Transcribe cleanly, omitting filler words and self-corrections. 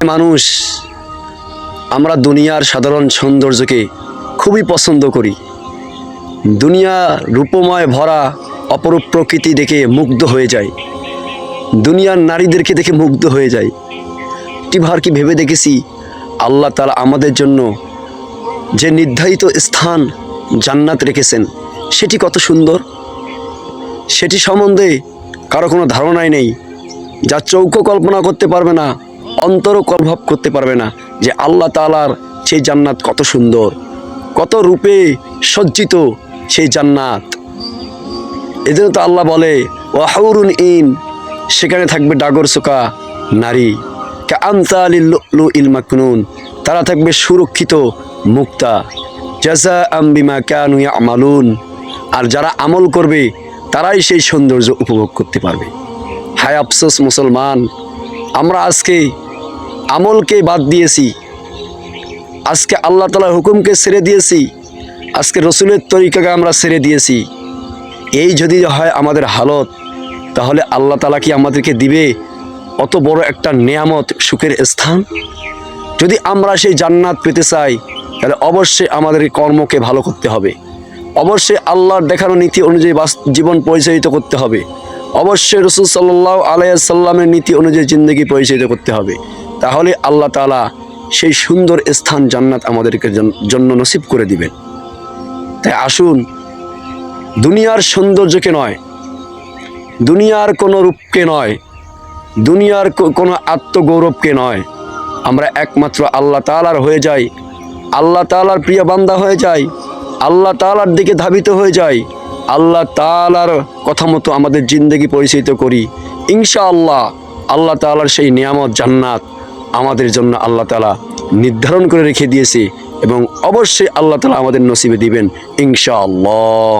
মানুষ আমরা দুনিয়ার সাধারণ সৌন্দর্যকে খুবই পছন্দ করি। দুনিয়া রূপময় ভরা অপরূপ প্রকৃতি দেখে মুগ্ধ হয়ে যায়, দুনিয়ার নারীদেরকে দেখে মুগ্ধ হয়ে যায়। একটিবার কি ভেবে দেখেছি আল্লাহ তাআলা আমাদের জন্য যে নির্ধারিত স্থান জান্নাত রেখেছেন সেটি কত সুন্দর, সেটি সম্বন্ধে কারো কোনো ধারণাই নেই। যা চৌকো কল্পনা করতে পারবে না, অন্তরও অনুভব করতে পারবে না যে আল্লাহ তাআলার সেই জান্নাত কত সুন্দর, কত রূপে সজ্জিত সেই জান্নাত। এজন্য তো আল্লাহ বলে ওয়াহুরুন ইন, সেখানে থাকবে ডাগরসোকা নারী, কাআমসালিল লুলুইল মাকনুন, তারা থাকবে সুরক্ষিত মুক্তা, জাযাআম বিমা কানু ইয়ামালুন, আর যারা আমল করবে তারাই সেই সৌন্দর্য উপভোগ করতে পারবে। হায় আফসোস মুসলমান, আমরা আজকে আমলকে বাদ দিয়েছি, আজকে আল্লাহ তাআলার হুকুমকে ছেড়ে দিয়েছি, আজকে রসুলের তরিকাকে আমরা ছেড়ে দিয়েছি। এই যদি হয় আমাদের হালত, তাহলে আল্লাহ তাআলা কি আমাদেরকে দিবে অত বড় একটা নেয়ামত, সুখের স্থান? যদি আমরা সেই জান্নাত পেতে চাই তাহলে অবশ্যই আমাদের কর্মকে ভালো করতে হবে, অবশ্যই আল্লাহর দেখানো নীতি অনুযায়ী জীবন পরিচালিত করতে হবে, অবশ্যই রাসূল সাল্লাল্লাহু আলাইহি ওয়াসাল্লামের নীতি অনুযায়ী জিন্দগি পরিচালিত করতে হবে। তাহলে আল্লাহ তাআলা সেই সুন্দর স্থান জান্নাত আমাদেরকে জন্য নসিব করে দিবেন। তাই আসুন, দুনিয়ার সৌন্দর্যকে নয়, দুনিয়ার কোনো রূপকে নয়, দুনিয়ার কোনো আত্মগৌরবকে নয়, আমরা একমাত্র আল্লাহ তাআলার হয়ে যাই, আল্লাহ তাআলার প্রিয় বান্দা হয়ে যাই, আল্লাহ তাআলার দিকে ধাবিত হয়ে যাই, আল্লাহ তাআলার কথা মতো আমাদের জিন্দগি পরিচালিত করি। ইনশাআল্লাহ আল্লাহ তাআলার সেই নিয়ামত জান্নাত আমাদের জন্য আল্লাহ তাআলা নির্ধারণ করে রেখে দিয়েছে, এবং অবশ্যই আল্লাহ তাআলা আমাদের নসিবে দিবেন ইনশাআল্লাহ।